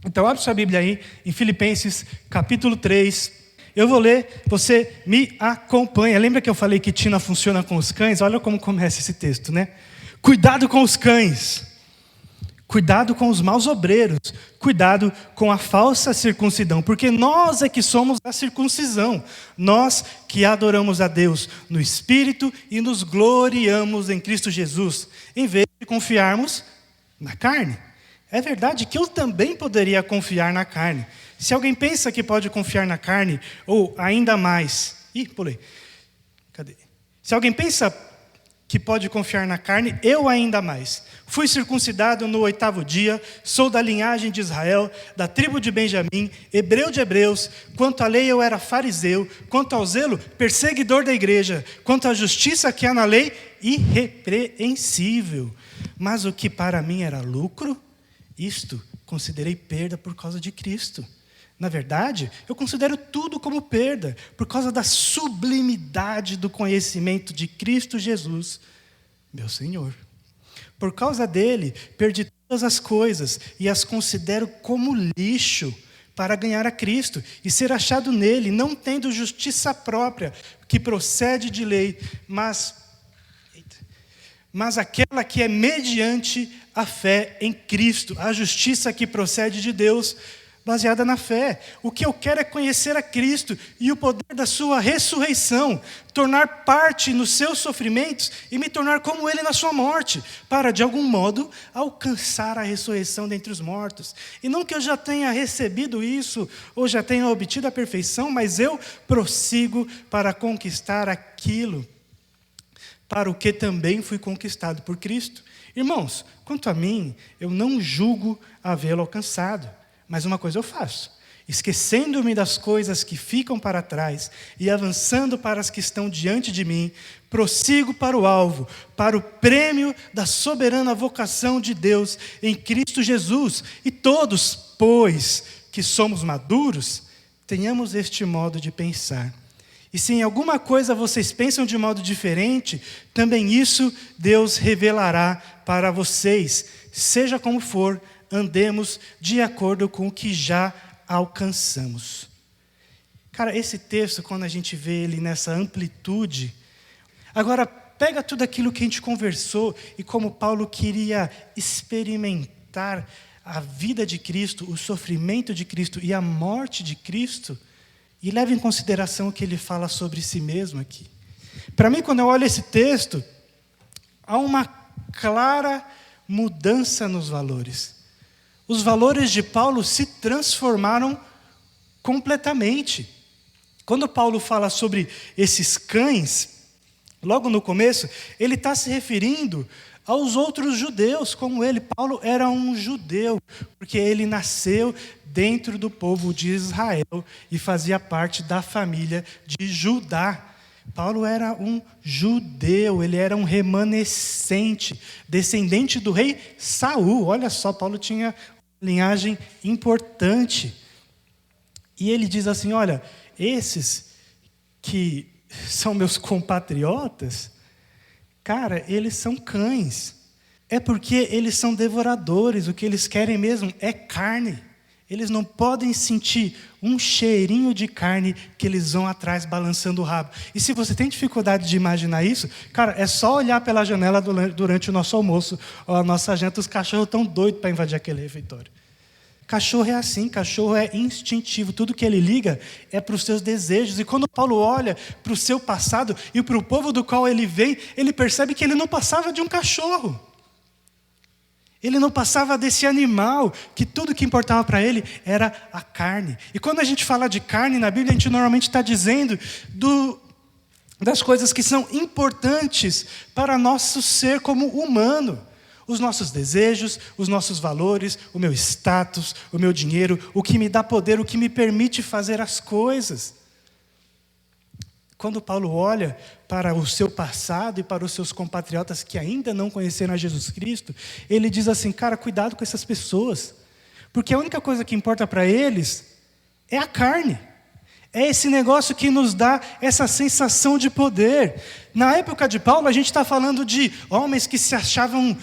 Então abre sua Bíblia aí, em Filipenses capítulo 3. Eu vou ler, você me acompanha. Lembra que eu falei que Tina funciona com os cães? Olha como começa esse texto, né? Cuidado com os cães. Cuidado com os maus obreiros, cuidado com a falsa circuncisão, porque nós é que somos a circuncisão, nós que adoramos a Deus no Espírito e nos gloriamos em Cristo Jesus, em vez de confiarmos na carne. É verdade que eu também poderia confiar na carne. Se alguém pensa que pode confiar na carne, ou ainda mais... pulei. Cadê? Se alguém pensa que pode confiar na carne, eu ainda mais. Fui circuncidado no 8º dia, sou da linhagem de Israel, da tribo de Benjamim, hebreu de hebreus, quanto à lei eu era fariseu, quanto ao zelo, perseguidor da igreja, quanto à justiça que há na lei, irrepreensível. Mas o que para mim era lucro, isto considerei perda por causa de Cristo. Na verdade, eu considero tudo como perda, por causa da sublimidade do conhecimento de Cristo Jesus, meu Senhor. Por causa dele, perdi todas as coisas e as considero como lixo para ganhar a Cristo e ser achado nele, não tendo justiça própria, que procede de lei, mas aquela que é mediante a fé em Cristo, a justiça que procede de Deus, baseada na fé. O que eu quero é conhecer a Cristo e o poder da sua ressurreição, tornar parte nos seus sofrimentos e me tornar como ele na sua morte, para de algum modo alcançar a ressurreição dentre os mortos. E não que eu já tenha recebido isso, ou já tenha obtido a perfeição, mas eu prossigo para conquistar aquilo, para o que também fui conquistado por Cristo. Irmãos, quanto a mim, eu não julgo havê-lo alcançado. Mas uma coisa eu faço, esquecendo-me das coisas que ficam para trás e avançando para as que estão diante de mim, prossigo para o alvo, para o prêmio da soberana vocação de Deus em Cristo Jesus. E todos, pois que somos maduros, tenhamos este modo de pensar. E se em alguma coisa vocês pensam de modo diferente, também isso Deus revelará para vocês. Seja como for, andemos de acordo com o que já alcançamos. Cara, esse texto, quando a gente vê ele nessa amplitude, agora pega tudo aquilo que a gente conversou e como Paulo queria experimentar a vida de Cristo, o sofrimento de Cristo e a morte de Cristo, e leva em consideração o que ele fala sobre si mesmo aqui. Para mim, quando eu olho esse texto, há uma clara mudança nos valores. Os valores de Paulo se transformaram completamente. Quando Paulo fala sobre esses cães, logo no começo, ele está se referindo aos outros judeus, como ele. Paulo era um judeu, porque ele nasceu dentro do povo de Israel e fazia parte da família de Judá. Paulo era um judeu, ele era um remanescente, descendente do rei Saul. Olha só, Paulo tinha uma linhagem importante. E ele diz assim, olha, esses que são meus compatriotas, cara, eles são cães. É porque eles são devoradores, o que eles querem mesmo é carne. Eles não podem sentir um cheirinho de carne que eles vão atrás balançando o rabo. E se você tem dificuldade de imaginar isso, cara, é só olhar pela janela durante o nosso almoço, ou a nossa janta, os cachorros estão doidos para invadir aquele refeitório. Cachorro é assim, cachorro é instintivo, tudo que ele liga é para os seus desejos. E quando Paulo olha para o seu passado e para o povo do qual ele vem, ele percebe que ele não passava de um cachorro. Ele não passava desse animal, que tudo que importava para ele era a carne. E quando a gente fala de carne na Bíblia, a gente normalmente está dizendo das coisas que são importantes para nosso ser como humano. Os nossos desejos, os nossos valores, o meu status, o meu dinheiro, o que me dá poder, o que me permite fazer as coisas. Quando Paulo olha para o seu passado e para os seus compatriotas que ainda não conheceram a Jesus Cristo, ele diz assim, cara, cuidado com essas pessoas, porque a única coisa que importa para eles é a carne. É esse negócio que nos dá essa sensação de poder. Na época de Paulo, a gente está falando de homens que se achavam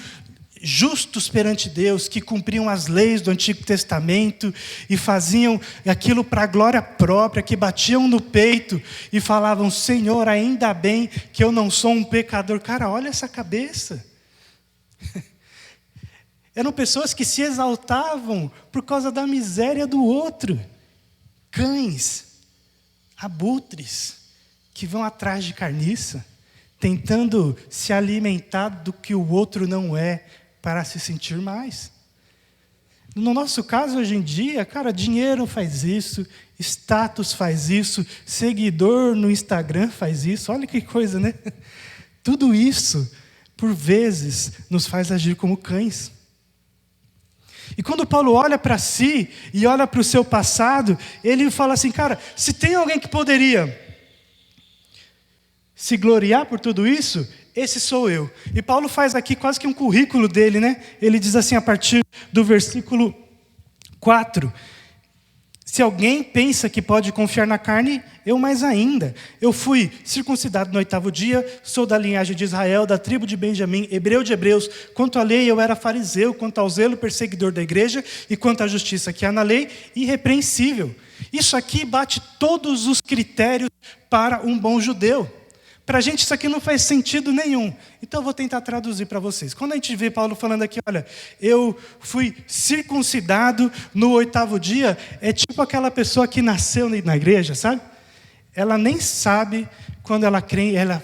justos perante Deus, que cumpriam as leis do Antigo Testamento e faziam aquilo para a glória própria, que batiam no peito e falavam: Senhor, ainda bem que eu não sou um pecador. Cara, olha essa cabeça. Eram pessoas que se exaltavam por causa da miséria do outro. Cães, abutres, que vão atrás de carniça, tentando se alimentar do que o outro não é, para se sentir mais. No nosso caso, hoje em dia, cara, dinheiro faz isso, status faz isso, seguidor no Instagram faz isso, olha que coisa, né? Tudo isso, por vezes, nos faz agir como cães. E quando Paulo olha para si e olha para o seu passado, ele fala assim: cara, se tem alguém que poderia se gloriar por tudo isso, esse sou eu. E Paulo faz aqui quase que um currículo dele, né? Ele diz assim a partir do versículo 4: se alguém pensa que pode confiar na carne, eu mais ainda. Eu fui circuncidado no 8º dia, sou da linhagem de Israel, da tribo de Benjamim, hebreu de hebreus. Quanto à lei, eu era fariseu, quanto ao zelo, perseguidor da igreja, e quanto à justiça que há na lei, irrepreensível. Isso aqui bate todos os critérios para um bom judeu. Para a gente isso aqui não faz sentido nenhum. Então eu vou tentar traduzir para vocês. Quando a gente vê Paulo falando aqui, olha, eu fui circuncidado no 8º dia, é tipo aquela pessoa que nasceu na igreja, sabe? Ela nem sabe quando ela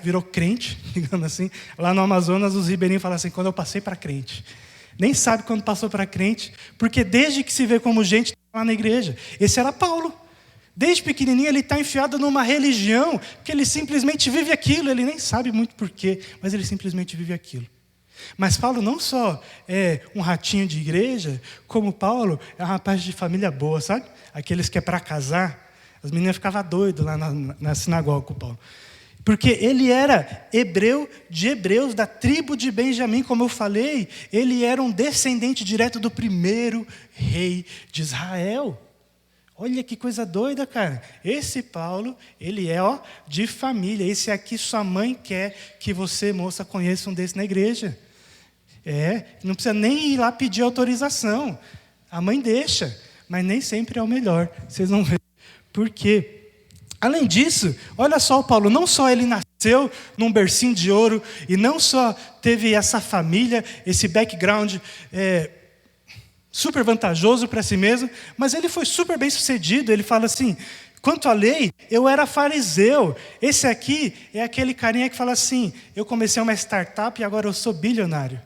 virou crente, digamos assim. Lá no Amazonas os ribeirinhos falam assim: quando eu passei para crente. Nem sabe quando passou para crente, porque desde que se vê como gente, está lá na igreja. Esse era Paulo. Desde pequenininho ele está enfiado numa religião que ele simplesmente vive aquilo. Ele nem sabe muito porquê, mas ele simplesmente vive aquilo. Mas Paulo não só é um ratinho de igreja, como Paulo é um rapaz de família boa, sabe? Aqueles que é para casar. As meninas ficavam doidas lá na sinagoga com Paulo. Porque ele era hebreu de hebreus, da tribo de Benjamim, como eu falei. Ele era um descendente direto do primeiro rei de Israel. Olha que coisa doida, cara. Esse Paulo, ele é de família. Esse aqui sua mãe quer que você, moça, conheça um desse na igreja. Não precisa nem ir lá pedir autorização. A mãe deixa, mas nem sempre é o melhor. Vocês vão ver por quê. Além disso, olha só o Paulo, não só ele nasceu num bercinho de ouro, e não só teve essa família, esse background super vantajoso para si mesmo, mas ele foi super bem sucedido. Ele fala assim: quanto à lei, eu era fariseu. Esse aqui é aquele carinha que fala assim: eu comecei uma startup e agora eu sou bilionário.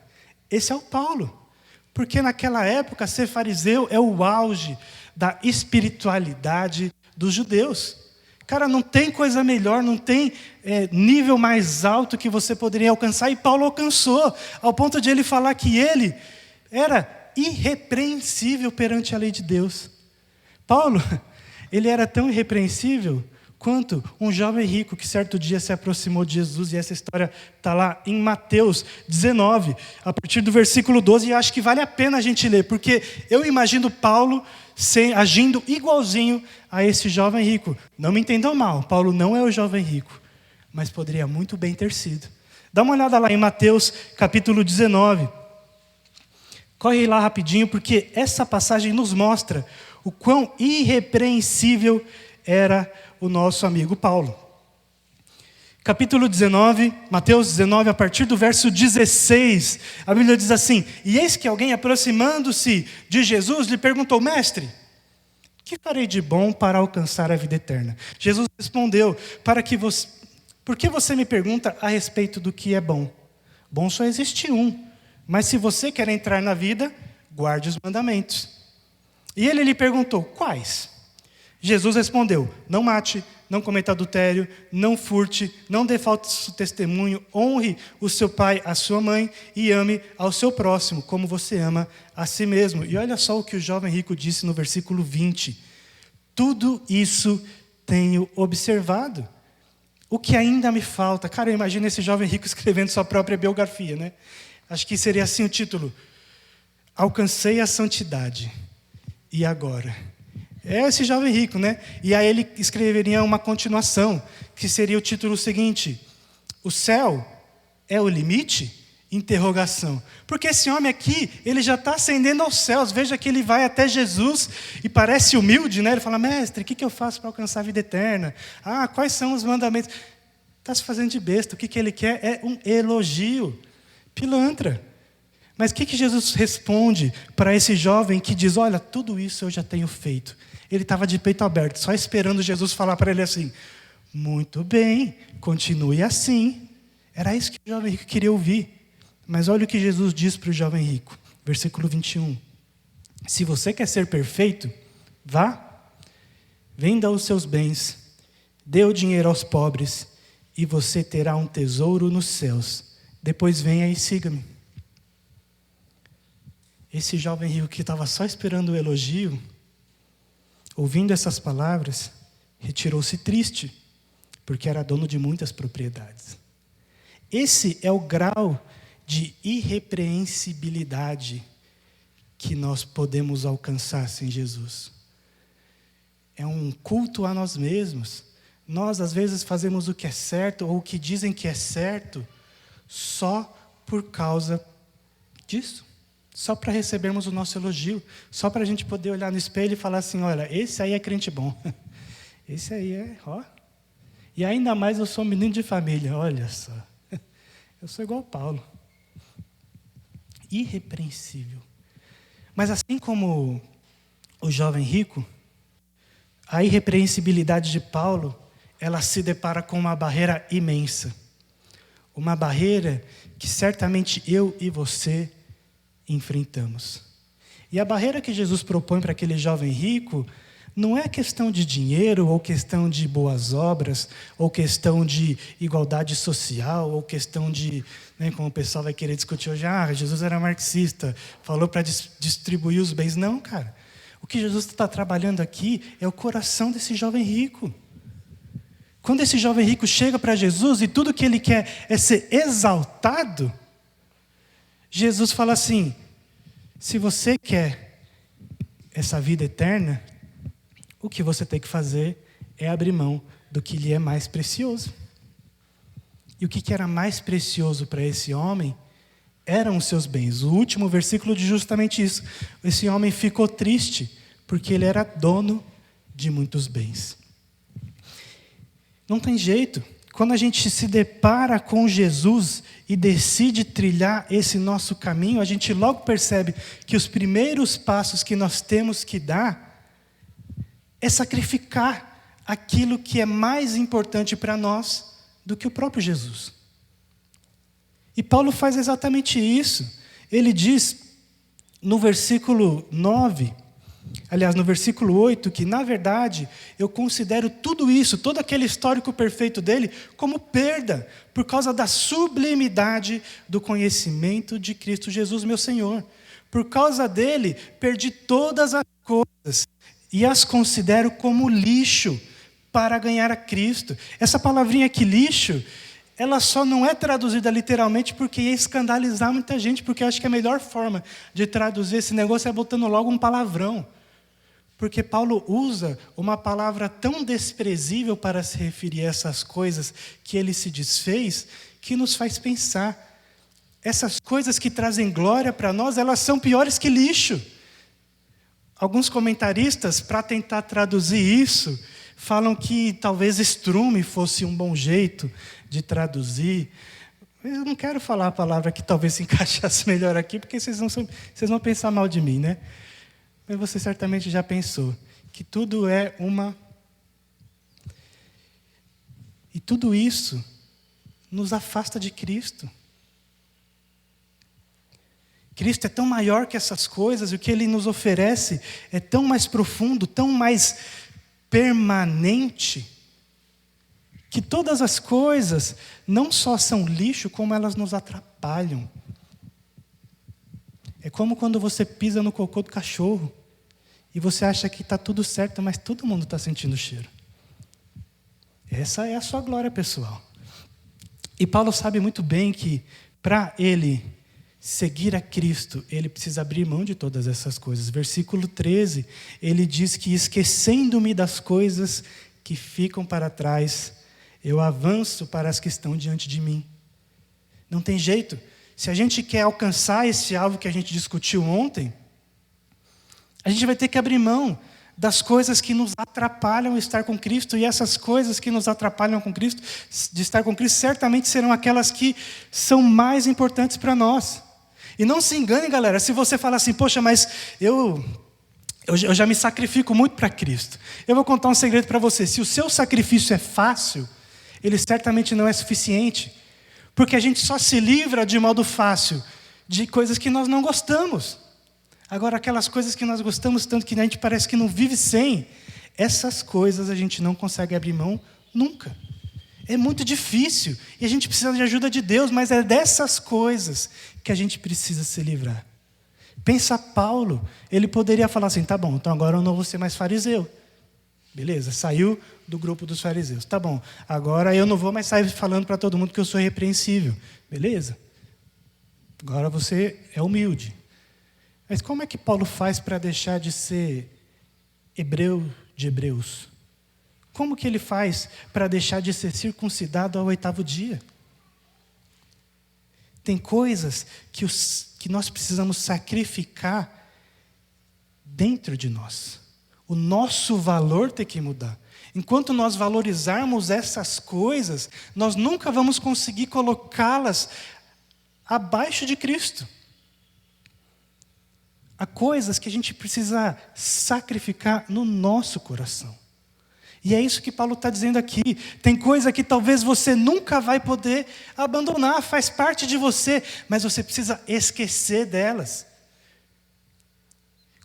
Esse é o Paulo, porque naquela época ser fariseu é o auge da espiritualidade dos judeus. Cara, não tem coisa melhor, não tem nível mais alto que você poderia alcançar, e Paulo alcançou, ao ponto de ele falar que ele era irrepreensível perante a lei de Deus. Paulo, ele era tão irrepreensível quanto um jovem rico que certo dia se aproximou de Jesus, e essa história está lá em Mateus 19, a partir do versículo 12, e acho que vale a pena a gente ler, porque eu imagino Paulo agindo igualzinho a esse jovem rico. Não me entendam mal, Paulo não é o jovem rico, mas poderia muito bem ter sido. Dá uma olhada lá em Mateus capítulo 19. Corre lá rapidinho, porque essa passagem nos mostra o quão irrepreensível era o nosso amigo Paulo. Capítulo 19, Mateus 19, a partir do verso 16, a Bíblia diz assim: e eis que alguém, aproximando-se de Jesus, lhe perguntou: mestre, que farei de bom para alcançar a vida eterna? Jesus respondeu: por que você me pergunta a respeito do que é bom? Bom só existe um. Mas se você quer entrar na vida, guarde os mandamentos. E ele lhe perguntou: quais? Jesus respondeu: não mate, não cometa adultério, não furte, não dê falso testemunho, honre o seu pai, a sua mãe, e ame ao seu próximo, como você ama a si mesmo. E olha só o que o jovem rico disse no versículo 20. Tudo isso tenho observado. O que ainda me falta? Cara, eu imagino esse jovem rico escrevendo sua própria biografia, né? Acho que seria assim o título: alcancei a santidade, e agora? É esse jovem rico, né? E aí ele escreveria uma continuação, que seria o título seguinte: o céu é o limite? Interrogação. Porque esse homem aqui, ele já está ascendendo aos céus. Veja que ele vai até Jesus e parece humilde, né? Ele fala, mestre, o que eu faço para alcançar a vida eterna? Quais são os mandamentos? Está se fazendo de besta. O que ele quer é um elogio. Pilantra. Mas o que Jesus responde para esse jovem que diz, olha, tudo isso eu já tenho feito. Ele estava de peito aberto, só esperando Jesus falar para ele assim, muito bem, continue assim. Era isso que o jovem rico queria ouvir. Mas olha o que Jesus diz para o jovem rico, versículo 21. Se você quer ser perfeito, vá, venda os seus bens, dê o dinheiro aos pobres, e você terá um tesouro nos céus. Depois venha e siga-me. Esse jovem rico que estava só esperando o elogio, ouvindo essas palavras, retirou-se triste, porque era dono de muitas propriedades. Esse é o grau de irrepreensibilidade que nós podemos alcançar sem Jesus. É um culto a nós mesmos. Nós, às vezes, fazemos o que é certo, ou o que dizem que é certo, só por causa disso. Só para recebermos o nosso elogio. Só para a gente poder olhar no espelho e falar assim, olha, esse aí é crente bom. Esse aí é, ó. E ainda mais eu sou um menino de família, olha só. Eu sou igual Paulo. Irrepreensível. Mas assim como o jovem rico, a irrepreensibilidade de Paulo, ela se depara com uma barreira imensa. Uma barreira que certamente eu e você enfrentamos. E a barreira que Jesus propõe para aquele jovem rico não é questão de dinheiro, ou questão de boas obras, ou questão de igualdade social, ou questão de, como o pessoal vai querer discutir hoje, Jesus era marxista, falou para distribuir os bens. Não, cara. O que Jesus está trabalhando aqui é o coração desse jovem rico. Quando esse jovem rico chega para Jesus e tudo que ele quer é ser exaltado, Jesus fala assim, se você quer essa vida eterna, o que você tem que fazer é abrir mão do que lhe é mais precioso. E o que era mais precioso para esse homem eram os seus bens. O último versículo diz justamente isso. Esse homem ficou triste porque ele era dono de muitos bens. Não tem jeito. Quando a gente se depara com Jesus e decide trilhar esse nosso caminho, a gente logo percebe que os primeiros passos que nós temos que dar é sacrificar aquilo que é mais importante para nós do que o próprio Jesus. E Paulo faz exatamente isso. Ele diz no versículo 9, aliás, no versículo 8, que na verdade eu considero tudo isso, todo aquele histórico perfeito dele, como perda, por causa da sublimidade do conhecimento de Cristo Jesus, meu Senhor. Por causa dele, perdi todas as coisas e as considero como lixo para ganhar a Cristo. Essa palavrinha aqui, lixo, ela só não é traduzida literalmente porque ia escandalizar muita gente, porque eu acho que a melhor forma de traduzir esse negócio é botando logo um palavrão. Porque Paulo usa uma palavra tão desprezível para se referir a essas coisas que ele se desfez, que nos faz pensar. Essas coisas que trazem glória para nós, elas são piores que lixo. Alguns comentaristas, para tentar traduzir isso, falam que talvez estrume fosse um bom jeito de traduzir. Eu não quero falar a palavra que talvez se encaixasse melhor aqui, porque vocês vão pensar mal de mim, né? Mas você certamente já pensou que tudo é uma... E tudo isso nos afasta de Cristo. Cristo é tão maior que essas coisas, e o que Ele nos oferece é tão mais profundo, tão mais permanente, que todas as coisas não só são lixo, como elas nos atrapalham. É como quando você pisa no cocô do cachorro, e você acha que está tudo certo, mas todo mundo está sentindo o cheiro. Essa é a sua glória pessoal. E Paulo sabe muito bem que, para ele seguir a Cristo, ele precisa abrir mão de todas essas coisas. Versículo 13, ele diz que esquecendo-me das coisas que ficam para trás, eu avanço para as que estão diante de mim. Não tem jeito. se a gente quer alcançar esse alvo que a gente discutiu ontem, a gente vai ter que abrir mão das coisas que nos atrapalham estar com Cristo, e essas coisas que nos atrapalham com Cristo, de estar com Cristo, certamente serão aquelas que são mais importantes para nós. E não se engane, galera, se você falar assim, poxa, mas eu já me sacrifico muito para Cristo. Eu vou contar um segredo para você. Se o seu sacrifício é fácil, ele certamente não é suficiente. Porque a gente só se livra de modo fácil de coisas que nós não gostamos. Agora, aquelas coisas que nós gostamos tanto que a gente parece que não vive sem, essas coisas a gente não consegue abrir mão nunca. É muito difícil. E a gente precisa de ajuda de Deus, mas é dessas coisas que a gente precisa se livrar. Pensa Paulo, ele poderia falar assim, tá bom, então agora eu não vou ser mais fariseu. Beleza, saiu do grupo dos fariseus. Tá bom, agora eu não vou mais sair falando para todo mundo que eu sou irrepreensível. Beleza, agora você é humilde. Mas como é que Paulo faz para deixar de ser hebreu de hebreus? Como que ele faz para deixar de ser circuncidado ao 8º dia? Tem coisas que nós precisamos sacrificar dentro de nós. O nosso valor tem que mudar. Enquanto nós valorizarmos essas coisas, nós nunca vamos conseguir colocá-las abaixo de Cristo. Há coisas que a gente precisa sacrificar no nosso coração. E é isso que Paulo está dizendo aqui. Tem coisa que talvez você nunca vai poder abandonar, faz parte de você, mas você precisa esquecer delas.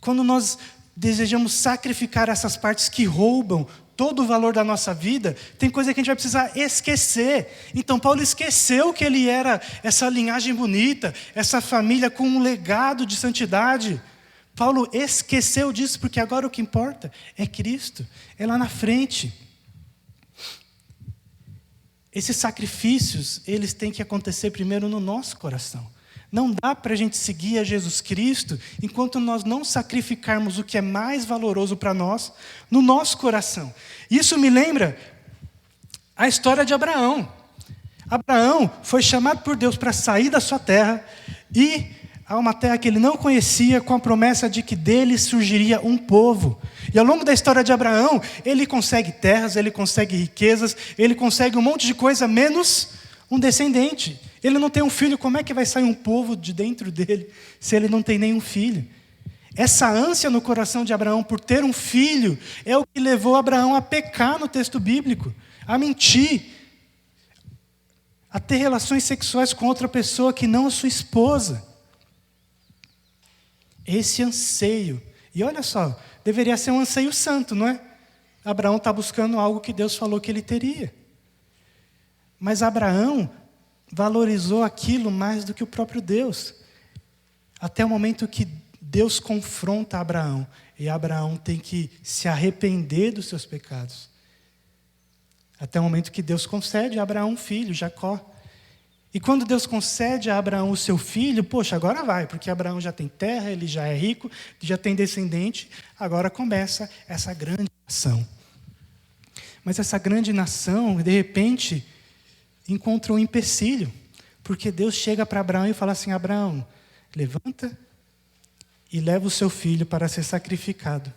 Quando nós desejamos sacrificar essas partes que roubam todo o valor da nossa vida, tem coisa que a gente vai precisar esquecer. Então Paulo esqueceu que ele era essa linhagem bonita, essa família com um legado de santidade. Paulo esqueceu disso, porque agora o que importa é Cristo, é lá na frente. Esses sacrifícios, eles têm que acontecer primeiro no nosso coração. Não dá para a gente seguir a Jesus Cristo enquanto nós não sacrificarmos o que é mais valoroso para nós no nosso coração. Isso me lembra a história de Abraão. Abraão foi chamado por Deus para sair da sua terra e a uma terra que ele não conhecia, com a promessa de que dele surgiria um povo. E ao longo da história de Abraão, ele consegue terras, ele consegue riquezas, ele consegue um monte de coisa, menos um descendente. Ele não tem um filho, como é que vai sair um povo de dentro dele, se ele não tem nenhum filho? Essa ânsia no coração de Abraão por ter um filho, é o que levou Abraão a pecar no texto bíblico, a mentir, a ter relações sexuais com outra pessoa que não a sua esposa. Esse anseio, e olha só, deveria ser um anseio santo, não é? Abraão está buscando algo que Deus falou que ele teria. Mas Abraão valorizou aquilo mais do que o próprio Deus. Até o momento que Deus confronta Abraão, e Abraão tem que se arrepender dos seus pecados. Até o momento que Deus concede a Abraão um filho, Jacó. E quando Deus concede a Abraão o seu filho, poxa, agora vai, porque Abraão já tem terra, ele já é rico, já tem descendente, agora começa essa grande nação. Mas essa grande nação, de repente, encontra um empecilho, porque Deus chega para Abraão e fala assim, Abraão, levanta e leva o seu filho para ser sacrificado.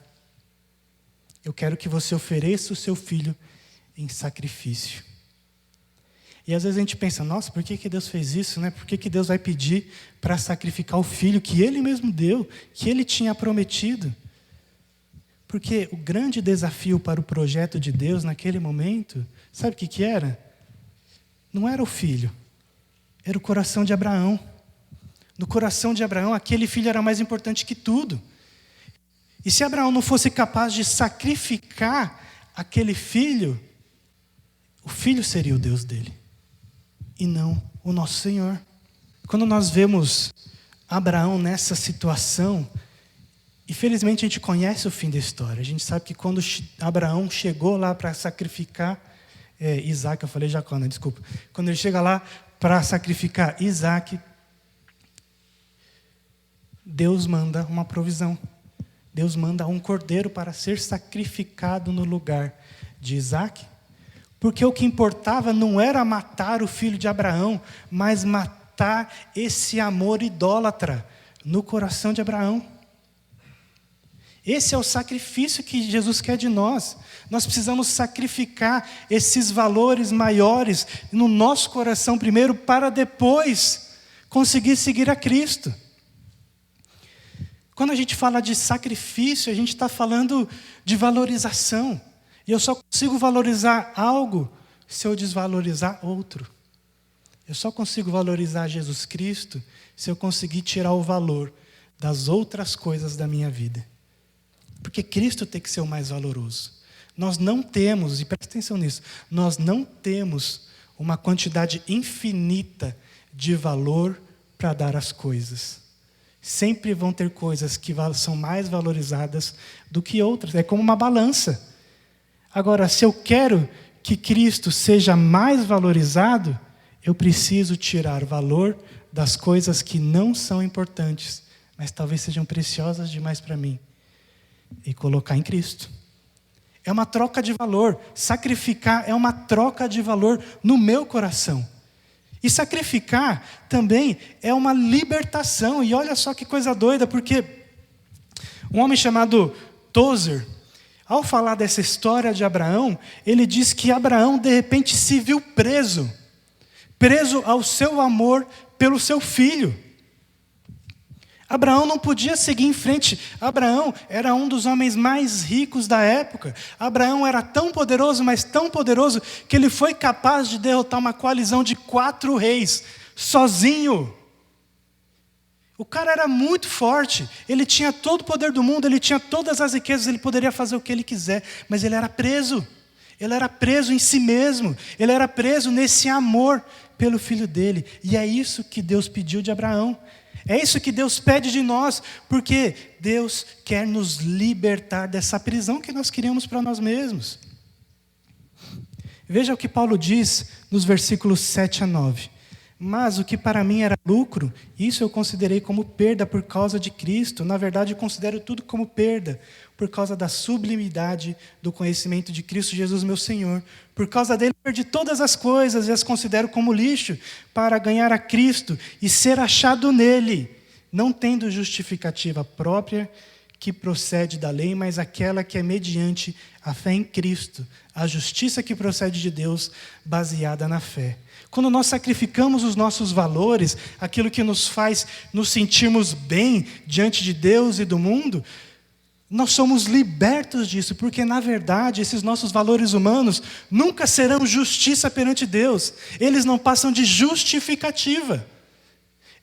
Eu quero que você ofereça o seu filho em sacrifício. E às vezes a gente pensa, nossa, por que Deus fez isso, né? Por que Deus vai pedir para sacrificar o filho que Ele mesmo deu, que Ele tinha prometido? Porque o grande desafio para o projeto de Deus naquele momento, sabe o que era? Não era o filho, era o coração de Abraão. No coração de Abraão, aquele filho era mais importante que tudo. E se Abraão não fosse capaz de sacrificar aquele filho, o filho seria o Deus dele. E não o nosso Senhor. Quando nós vemos Abraão nessa situação, infelizmente a gente conhece o fim da história. A gente sabe que quando Abraão chegou lá para sacrificar Isaac, eu falei Jacó, né? Desculpa. Quando ele chega lá para sacrificar Isaac, Deus manda uma provisão. Deus manda um cordeiro para ser sacrificado no lugar de Isaac. Porque o que importava não era matar o filho de Abraão, mas matar matar esse amor idólatra no coração de Abraão. Esse é o sacrifício que Jesus quer de nós. Nós precisamos sacrificar esses valores maiores no nosso coração primeiro, para depois conseguir seguir a Cristo. Quando a gente fala de sacrifício, a gente está falando de valorização. E eu só consigo valorizar algo se eu desvalorizar outro. Eu só consigo valorizar Jesus Cristo se eu conseguir tirar o valor das outras coisas da minha vida. Porque Cristo tem que ser o mais valoroso. Nós não temos, e presta atenção nisso, nós não temos uma quantidade infinita de valor para dar às coisas. Sempre vão ter coisas que são mais valorizadas do que outras. É como uma balança. Agora, se eu quero que Cristo seja mais valorizado, eu preciso tirar valor das coisas que não são importantes, mas talvez sejam preciosas demais para mim, e colocar em Cristo. É uma troca de valor. Sacrificar é uma troca de valor no meu coração. E sacrificar também é uma libertação. E olha só que coisa doida, porque um homem chamado Tozer, ao falar dessa história de Abraão, ele diz que Abraão de repente se viu preso ao seu amor pelo seu filho. Abraão não podia seguir em frente. Abraão era um dos homens mais ricos da época. Abraão era tão poderoso, mas tão poderoso, que ele foi capaz de derrotar uma coalizão de 4 reis, sozinho. O cara era muito forte, ele tinha todo o poder do mundo, ele tinha todas as riquezas, ele poderia fazer o que ele quiser, mas ele era preso. Ele era preso em si mesmo, ele era preso nesse amor pelo filho dele. E é isso que Deus pediu de Abraão. É isso que Deus pede de nós, porque Deus quer nos libertar dessa prisão que nós criamos para nós mesmos. Veja o que Paulo diz nos versículos 7 a 9. Mas o que para mim era lucro, isso eu considerei como perda por causa de Cristo. Na verdade, eu considero tudo como perda, por causa da sublimidade do conhecimento de Cristo Jesus, meu Senhor. Por causa dele, perdi todas as coisas e as considero como lixo, para ganhar a Cristo e ser achado nele, não tendo justificativa própria que procede da lei, mas aquela que é mediante a fé em Cristo, a justiça que procede de Deus, baseada na fé. Quando nós sacrificamos os nossos valores, aquilo que nos faz nos sentirmos bem diante de Deus e do mundo, nós somos libertos disso, porque na verdade esses nossos valores humanos nunca serão justiça perante Deus. Eles não passam de justificativa.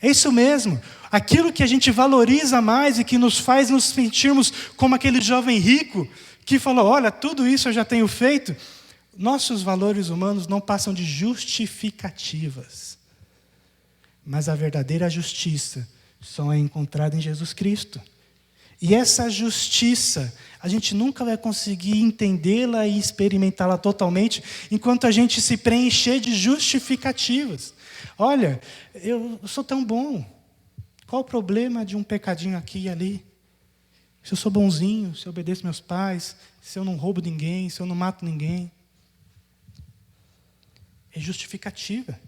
É isso mesmo. Aquilo que a gente valoriza mais e que nos faz nos sentirmos como aquele jovem rico que falou, olha, tudo isso eu já tenho feito. Nossos valores humanos não passam de justificativas. Mas a verdadeira justiça só é encontrada em Jesus Cristo. E essa justiça, a gente nunca vai conseguir entendê-la e experimentá-la totalmente enquanto a gente se preencher de justificativas. Olha, eu sou tão bom. Qual o problema de um pecadinho aqui e ali? Se eu sou bonzinho, se eu obedeço meus pais, se eu não roubo ninguém, se eu não mato ninguém. É justificativa.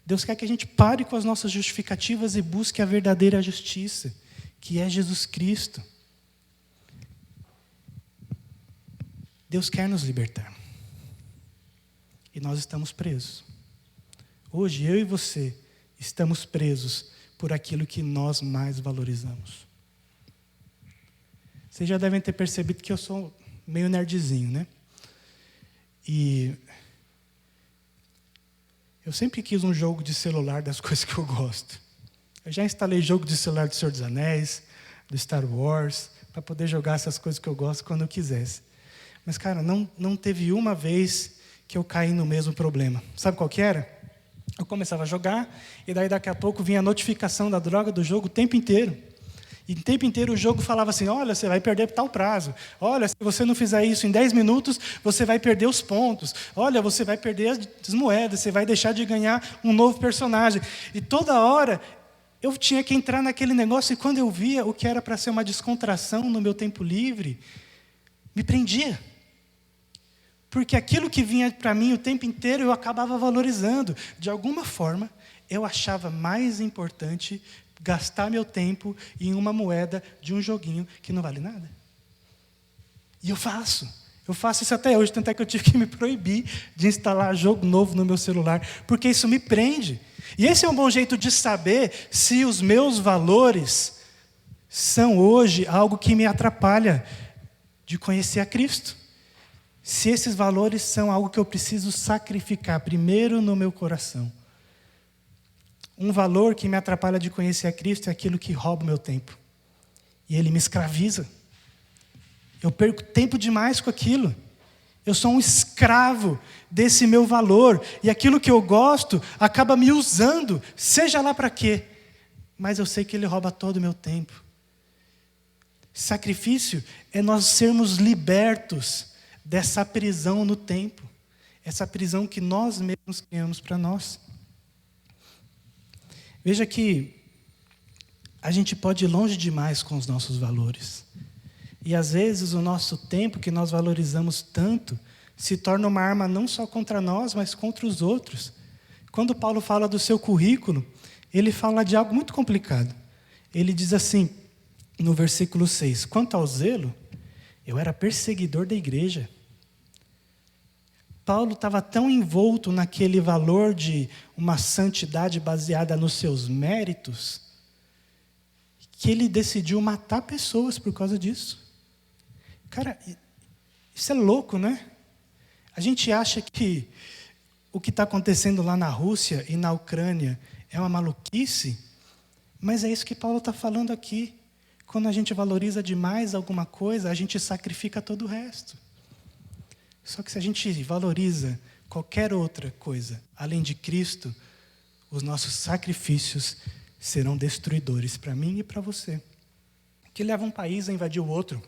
Deus quer que a gente pare com as nossas justificativas e busque a verdadeira justiça, que é Jesus Cristo. Deus quer nos libertar. E nós estamos presos. Hoje, eu e você estamos presos por aquilo que nós mais valorizamos. Vocês já devem ter percebido que eu sou meio nerdzinho, né? E eu sempre quis um jogo de celular das coisas que eu gosto. Eu já instalei jogo de celular do Senhor dos Anéis, do Star Wars, para poder jogar essas coisas que eu gosto quando eu quisesse. Mas, cara, não teve uma vez que eu caí no mesmo problema. Sabe qual que era? Eu começava a jogar, e daí daqui a pouco vinha a notificação da droga do jogo o tempo inteiro. E o tempo inteiro o jogo falava assim, olha, você vai perder tal prazo. Olha, se você não fizer isso em 10 minutos, você vai perder os pontos. Olha, você vai perder as moedas, você vai deixar de ganhar um novo personagem. E toda hora eu tinha que entrar naquele negócio, e quando eu via o que era para ser uma descontração no meu tempo livre, me prendia. Porque aquilo que vinha para mim o tempo inteiro, eu acabava valorizando. De alguma forma, eu achava mais importante gastar meu tempo em uma moeda de um joguinho que não vale nada. E eu faço isso até hoje, tanto é que eu tive que me proibir de instalar jogo novo no meu celular, porque isso me prende. E esse é um bom jeito de saber se os meus valores são hoje algo que me atrapalha de conhecer a Cristo. Se esses valores são algo que eu preciso sacrificar primeiro no meu coração. Um valor que me atrapalha de conhecer a Cristo é aquilo que rouba o meu tempo. E ele me escraviza. Eu perco tempo demais com aquilo. Eu sou um escravo desse meu valor. E aquilo que eu gosto acaba me usando, seja lá para quê. Mas eu sei que ele rouba todo o meu tempo. Sacrifício é nós sermos libertos dessa prisão no tempo. Essa prisão que nós mesmos criamos para nós. Veja que a gente pode ir longe demais com os nossos valores. E às vezes o nosso tempo que nós valorizamos tanto se torna uma arma não só contra nós, mas contra os outros. Quando Paulo fala do seu currículo, ele fala de algo muito complicado. Ele diz assim, no versículo 6, quanto ao zelo, eu era perseguidor da igreja. Paulo estava tão envolto naquele valor de uma santidade baseada nos seus méritos, que ele decidiu matar pessoas por causa disso. Cara, isso é louco, né? A gente acha que o que está acontecendo lá na Rússia e na Ucrânia é uma maluquice, mas é isso que Paulo está falando aqui. Quando a gente valoriza demais alguma coisa, a gente sacrifica todo o resto. Só que se a gente valoriza qualquer outra coisa, além de Cristo, os nossos sacrifícios serão destruidores para mim e para você. O que leva um país a invadir o outro?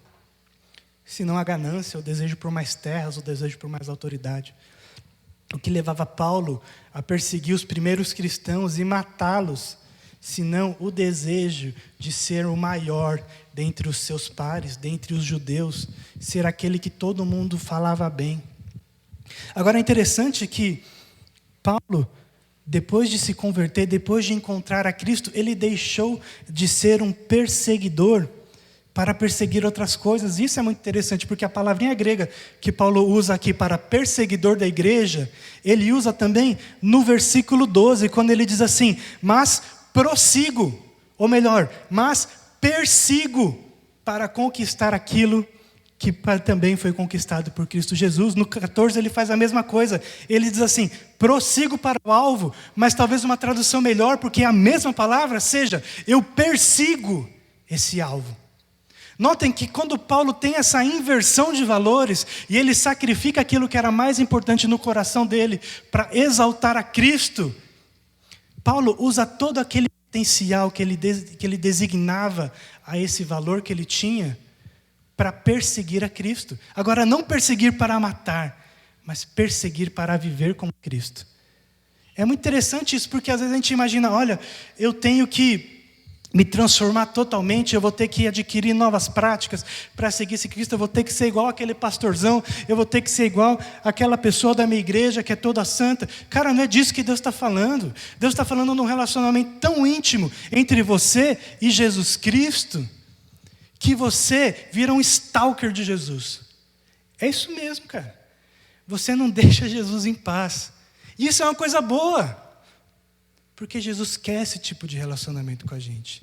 Se não a ganância, o desejo por mais terras, o desejo por mais autoridade. O que levava Paulo a perseguir os primeiros cristãos e matá-los, senão o desejo de ser o maior dentre os seus pares, dentre os judeus, ser aquele que todo mundo falava bem. Agora é interessante que Paulo, depois de se converter, depois de encontrar a Cristo, ele deixou de ser um perseguidor para perseguir outras coisas. Isso é muito interessante, porque a palavrinha grega que Paulo usa aqui para perseguidor da igreja, ele usa também no versículo 12, quando ele diz assim, mas prossigo, ou melhor, mas persigo para conquistar aquilo que também foi conquistado por Cristo Jesus. No 14 ele faz a mesma coisa, ele diz assim, prossigo para o alvo, mas talvez uma tradução melhor, porque é a mesma palavra, seja, eu persigo esse alvo. Notem que quando Paulo tem essa inversão de valores, e ele sacrifica aquilo que era mais importante no coração dele, para exaltar a Cristo, Paulo usa todo aquele potencial que ele designava a esse valor que ele tinha, para perseguir a Cristo. Agora, não perseguir para matar, mas perseguir para viver como Cristo. É muito interessante isso, porque às vezes a gente imagina, olha, eu tenho que me transformar totalmente, eu vou ter que adquirir novas práticas para seguir esse Cristo, eu vou ter que ser igual aquele pastorzão, eu vou ter que ser igual aquela pessoa da minha igreja que é toda santa. Cara, não é disso que Deus está falando. Deus está falando de um relacionamento tão íntimo entre você e Jesus Cristo, que você vira um stalker de Jesus. É isso mesmo, cara. Você não deixa Jesus em paz. E isso é uma coisa boa. Porque Jesus quer esse tipo de relacionamento com a gente.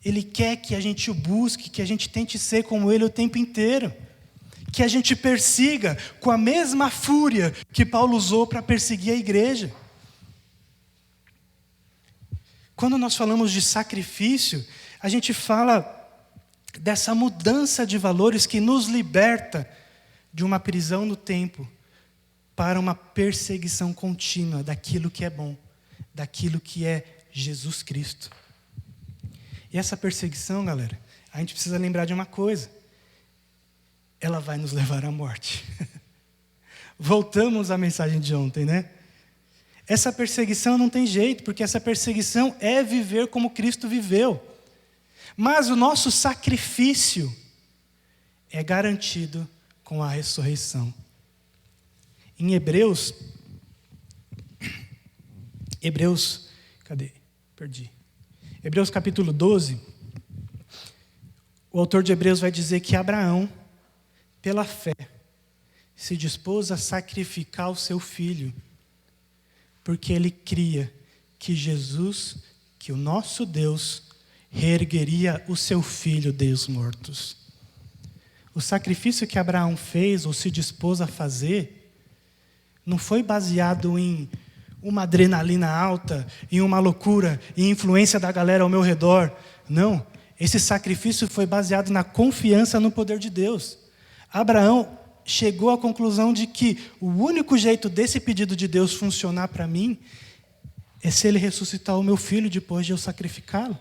Ele quer que a gente o busque, que a gente tente ser como Ele o tempo inteiro. Que a gente persiga com a mesma fúria que Paulo usou para perseguir a igreja. Quando nós falamos de sacrifício, a gente fala dessa mudança de valores que nos liberta de uma prisão no tempo para uma perseguição contínua daquilo que é bom, daquilo que é Jesus Cristo. E essa perseguição, galera, a gente precisa lembrar de uma coisa. Ela vai nos levar à morte. Voltamos à mensagem de ontem, né? Essa perseguição não tem jeito, porque essa perseguição é viver como Cristo viveu. Mas o nosso sacrifício é garantido com a ressurreição. Em Hebreus Cadê? Perdi. Hebreus capítulo 12. O autor de Hebreus vai dizer que Abraão, pela fé, se dispôs a sacrificar o seu filho, porque ele cria que Jesus, que o nosso Deus, reergueria o seu filho dos mortos. O sacrifício que Abraão fez, ou se dispôs a fazer, não foi baseado em uma adrenalina alta, em uma loucura, em influência da galera ao meu redor. Não, esse sacrifício foi baseado na confiança no poder de Deus. Abraão chegou à conclusão de que o único jeito desse pedido de Deus funcionar para mim é se ele ressuscitar o meu filho depois de eu sacrificá-lo.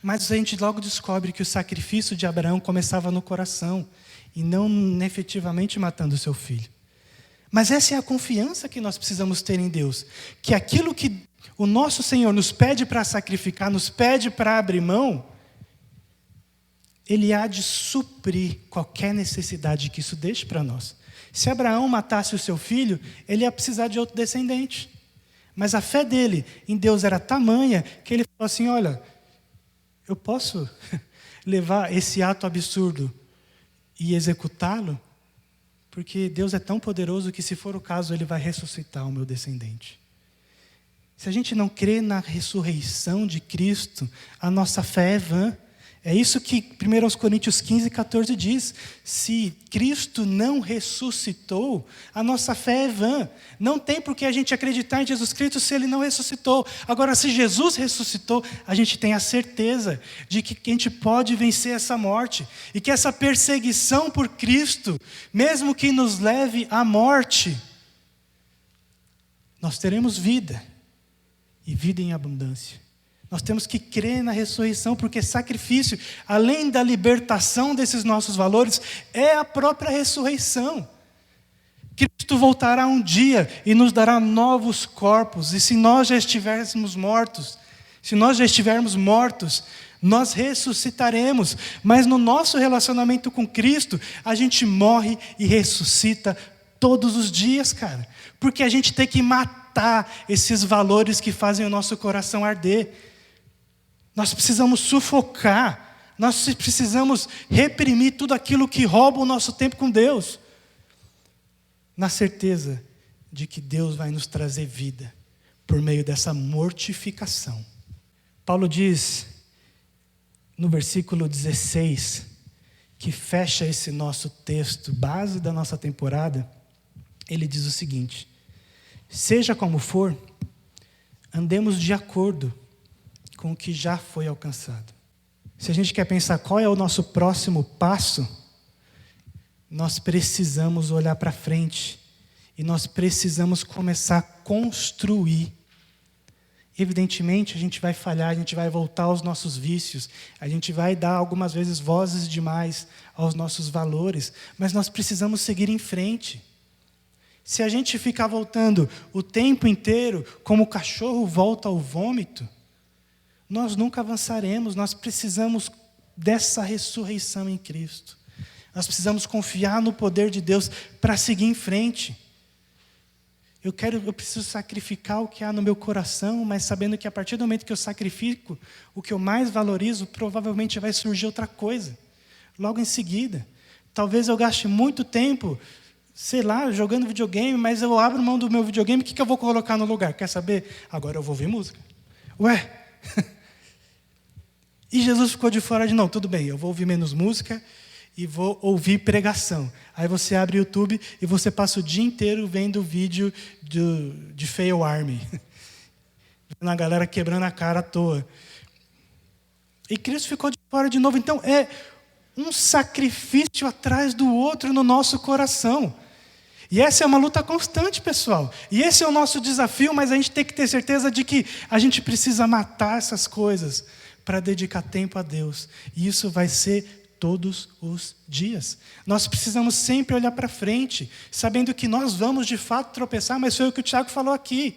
Mas a gente logo descobre que o sacrifício de Abraão começava no coração e não efetivamente matando o seu filho. Mas essa é a confiança que nós precisamos ter em Deus, que aquilo que o nosso Senhor nos pede para sacrificar, nos pede para abrir mão, Ele há de suprir qualquer necessidade que isso deixe para nós. Se Abraão matasse o seu filho, ele ia precisar de outro descendente. Mas a fé dele em Deus era tamanha que ele falou assim, olha, eu posso levar esse ato absurdo e executá-lo? Porque Deus é tão poderoso que, se for o caso, Ele vai ressuscitar o meu descendente. Se a gente não crê na ressurreição de Cristo, a nossa fé é vã. É isso que 1 Coríntios 15, 14 diz. Se Cristo não ressuscitou, a nossa fé é vã. Não tem por que a gente acreditar em Jesus Cristo se Ele não ressuscitou. Agora, se Jesus ressuscitou, a gente tem a certeza de que a gente pode vencer essa morte. E que essa perseguição por Cristo, mesmo que nos leve à morte, nós teremos vida. E vida em abundância. Nós temos que crer na ressurreição, porque sacrifício, além da libertação desses nossos valores, é a própria ressurreição. Cristo voltará um dia e nos dará novos corpos, e se nós já estivermos mortos, nós ressuscitaremos. Mas no nosso relacionamento com Cristo, a gente morre e ressuscita todos os dias, cara. Porque a gente tem que matar esses valores que fazem o nosso coração arder. Nós precisamos sufocar, nós precisamos reprimir tudo aquilo que rouba o nosso tempo com Deus, na certeza de que Deus vai nos trazer vida por meio dessa mortificação. Paulo diz no versículo 16, que fecha esse nosso texto, base da nossa temporada, ele diz o seguinte: seja como for, andemos de acordo com o que já foi alcançado. Se a gente quer pensar qual é o nosso próximo passo, nós precisamos olhar para frente e nós precisamos começar a construir. Evidentemente, a gente vai falhar, a gente vai voltar aos nossos vícios, a gente vai dar algumas vezes vozes demais aos nossos valores, mas nós precisamos seguir em frente. Se a gente ficar voltando o tempo inteiro, como o cachorro volta ao vômito, nós nunca avançaremos. Nós precisamos dessa ressurreição em Cristo. Nós precisamos confiar no poder de Deus para seguir em frente. Eu preciso sacrificar o que há no meu coração, mas sabendo que a partir do momento que eu sacrifico, o que eu mais valorizo, provavelmente vai surgir outra coisa. Logo em seguida. Talvez eu gaste muito tempo, sei lá, jogando videogame, mas eu abro mão do meu videogame, o que eu vou colocar no lugar? Quer saber? Agora eu vou ouvir música. Ué? E Jesus ficou de fora de, não, tudo bem, eu vou ouvir menos música e vou ouvir pregação. Aí você abre o YouTube e você passa o dia inteiro vendo vídeo de Fail Army. Vendo a galera quebrando a cara à toa. E Cristo ficou de fora de novo. Então é um sacrifício atrás do outro no nosso coração. E essa é uma luta constante, pessoal. E esse é o nosso desafio, mas a gente tem que ter certeza de que a gente precisa matar essas coisas para dedicar tempo a Deus. E isso vai ser todos os dias. Nós precisamos sempre olhar para frente, sabendo que nós vamos de fato tropeçar, mas foi o que o Tiago falou aqui.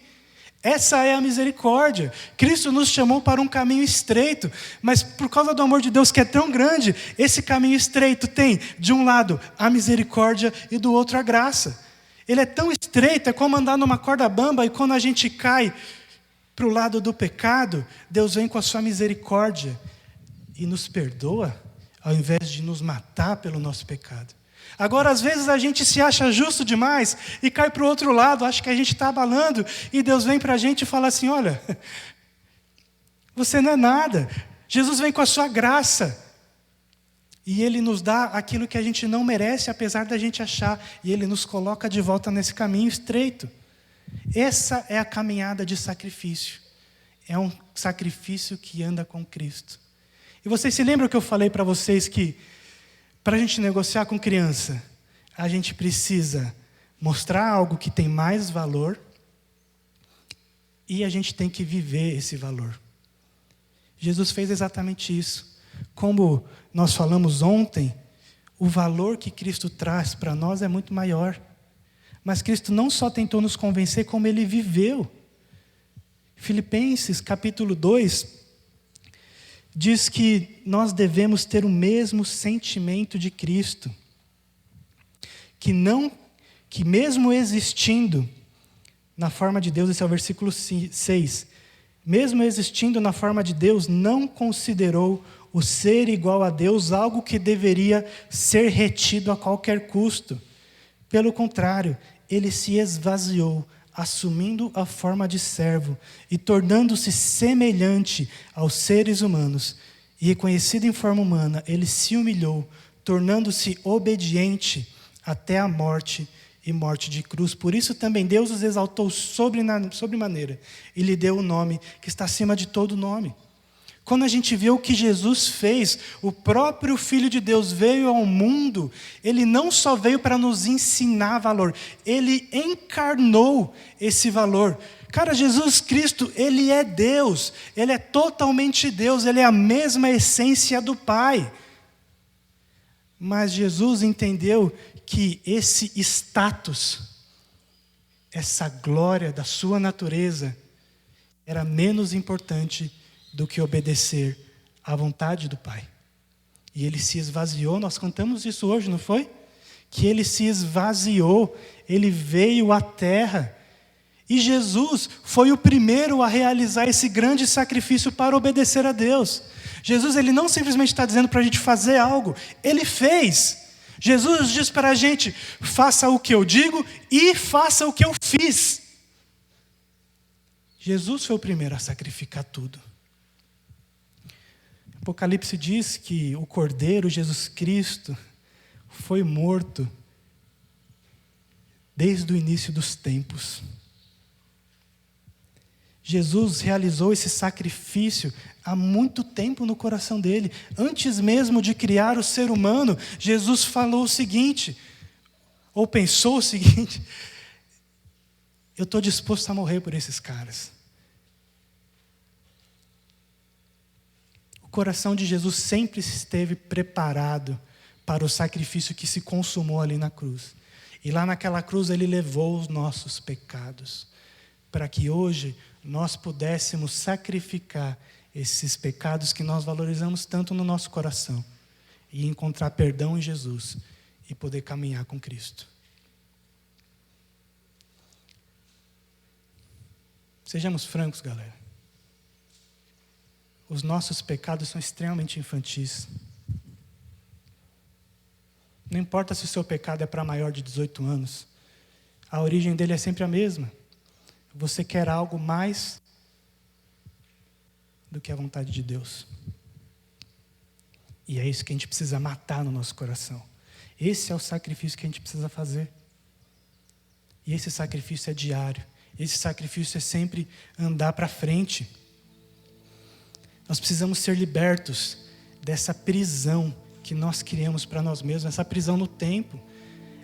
Essa é a misericórdia. Cristo nos chamou para um caminho estreito, mas por causa do amor de Deus que é tão grande, esse caminho estreito tem, de um lado, a misericórdia e do outro a graça. Ele é tão estreito, é como andar numa corda bamba, e quando a gente cai para o lado do pecado, Deus vem com a sua misericórdia e nos perdoa, ao invés de nos matar pelo nosso pecado. Agora, às vezes a gente se acha justo demais e cai para o outro lado, acha que a gente está abalando, e Deus vem para a gente e fala assim: olha, você não é nada. Jesus vem com a sua graça, e Ele nos dá aquilo que a gente não merece, apesar da gente achar, e Ele nos coloca de volta nesse caminho estreito. Essa é a caminhada de sacrifício. É um sacrifício que anda com Cristo. E vocês se lembram que eu falei para vocês que, para a gente negociar com criança, a gente precisa mostrar algo que tem mais valor, e a gente tem que viver esse valor. Jesus fez exatamente isso. Como nós falamos ontem, o valor que Cristo traz para nós é muito maior. Mas Cristo não só tentou nos convencer, como Ele viveu. Filipenses capítulo 2 diz que nós devemos ter o mesmo sentimento de Cristo. Que mesmo existindo na forma de Deus, esse é o versículo 6, mesmo existindo na forma de Deus, não considerou o ser igual a Deus algo que deveria ser retido a qualquer custo. Pelo contrário, Ele se esvaziou, assumindo a forma de servo e tornando-se semelhante aos seres humanos. E reconhecido em forma humana, Ele se humilhou, tornando-se obediente até a morte e morte de cruz. Por isso também Deus os exaltou sobremaneira e lhe deu o nome que está acima de todo nome. Quando a gente vê o que Jesus fez, o próprio Filho de Deus veio ao mundo, Ele não só veio para nos ensinar valor, Ele encarnou esse valor. Cara, Jesus Cristo, Ele é Deus, Ele é totalmente Deus, Ele é a mesma essência do Pai. Mas Jesus entendeu que esse status, essa glória da sua natureza, era menos importante do que obedecer à vontade do Pai. E Ele se esvaziou, nós cantamos isso hoje, não foi? Que Ele se esvaziou, Ele veio à terra. E Jesus foi o primeiro a realizar esse grande sacrifício para obedecer a Deus. Jesus, Ele não simplesmente está dizendo para a gente fazer algo, Ele fez. Jesus diz para a gente: faça o que eu digo e faça o que eu fiz. Jesus foi o primeiro a sacrificar tudo. Apocalipse diz que o Cordeiro Jesus Cristo foi morto desde o início dos tempos. Jesus realizou esse sacrifício há muito tempo no coração dele. Antes mesmo de criar o ser humano, Jesus falou o seguinte, ou pensou o seguinte: eu estou disposto a morrer por esses caras. O coração de Jesus sempre esteve preparado para o sacrifício que se consumou ali na cruz. E lá naquela cruz Ele levou os nossos pecados, para que hoje nós pudéssemos sacrificar esses pecados que nós valorizamos tanto no nosso coração, e encontrar perdão em Jesus, e poder caminhar com Cristo. Sejamos francos, galera. Os nossos pecados são extremamente infantis. Não importa se o seu pecado é para maior de 18 anos, a origem dele é sempre a mesma. Você quer algo mais do que a vontade de Deus. E é isso que a gente precisa matar no nosso coração. Esse é o sacrifício que a gente precisa fazer. E esse sacrifício é diário. Esse sacrifício é sempre andar para frente. Nós precisamos ser libertos dessa prisão que nós criamos para nós mesmos, essa prisão no tempo.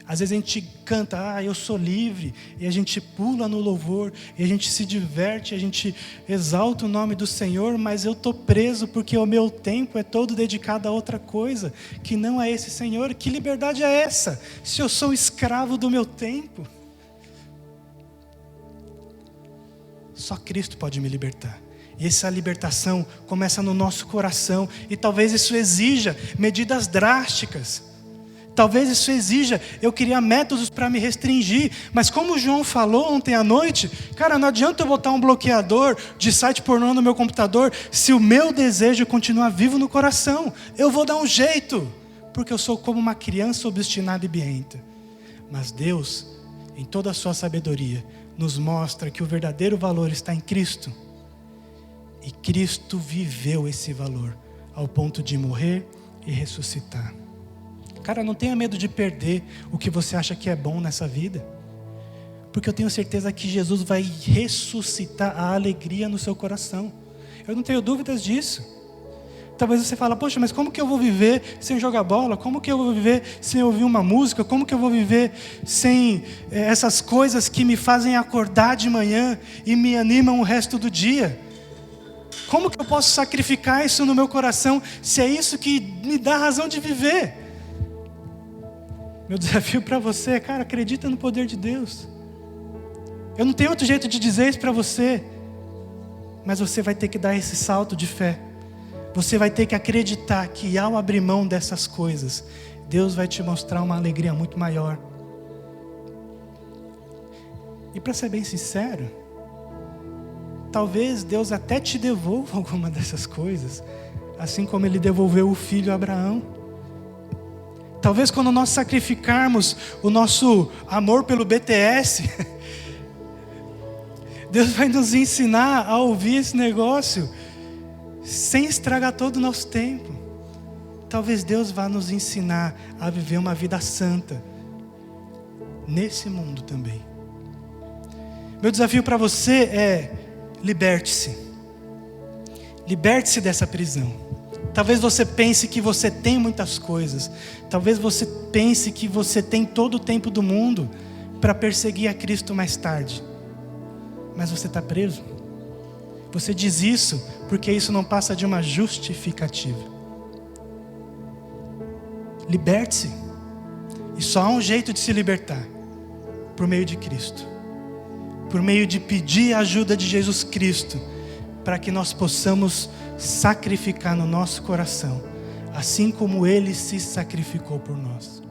Às vezes a gente canta, eu sou livre, e a gente pula no louvor, e a gente se diverte, a gente exalta o nome do Senhor, mas eu estou preso porque o meu tempo é todo dedicado a outra coisa, que não é esse Senhor. Que liberdade é essa, se eu sou escravo do meu tempo? Só Cristo pode me libertar. E essa libertação começa no nosso coração, e talvez isso exija medidas drásticas. Talvez isso exija eu criar métodos para me restringir. Mas como o João falou ontem à noite, cara, não adianta eu botar um bloqueador de site pornô no meu computador se o meu desejo continuar vivo no coração. Eu vou dar um jeito, porque eu sou como uma criança obstinada e birrenta. Mas Deus, em toda a sua sabedoria, nos mostra que o verdadeiro valor está em Cristo. E Cristo viveu esse valor ao ponto de morrer e ressuscitar. Cara, não tenha medo de perder o que você acha que é bom nessa vida. Porque eu tenho certeza que Jesus vai ressuscitar a alegria no seu coração. Eu não tenho dúvidas disso. Talvez você fale, poxa, mas como que eu vou viver sem jogar bola? Como que eu vou viver sem ouvir uma música? Como que eu vou viver sem essas coisas que me fazem acordar de manhã e me animam o resto do dia? Como que eu posso sacrificar isso no meu coração se é isso que me dá razão de viver? Meu desafio para você é, cara, acredita no poder de Deus. Eu não tenho outro jeito de dizer isso para você, mas você vai ter que dar esse salto de fé. Você vai ter que acreditar que ao abrir mão dessas coisas, Deus vai te mostrar uma alegria muito maior. E para ser bem sincero, talvez Deus até te devolva alguma dessas coisas, assim como Ele devolveu o filho a Abraão. Talvez quando nós sacrificarmos o nosso amor pelo BTS, Deus vai nos ensinar a ouvir esse negócio sem estragar todo o nosso tempo. Talvez Deus vá nos ensinar a viver uma vida santa nesse mundo também. Meu desafio para você é: liberte-se. Liberte-se dessa prisão. Talvez você pense que você tem muitas coisas. Talvez você pense que você tem todo o tempo do mundo para perseguir a Cristo mais tarde. Mas você está preso. Você diz isso porque isso não passa de uma justificativa. Liberte-se. E só há um jeito de se libertar: por meio de Cristo. Por meio de pedir a ajuda de Jesus Cristo, para que nós possamos sacrificar no nosso coração, assim como Ele se sacrificou por nós.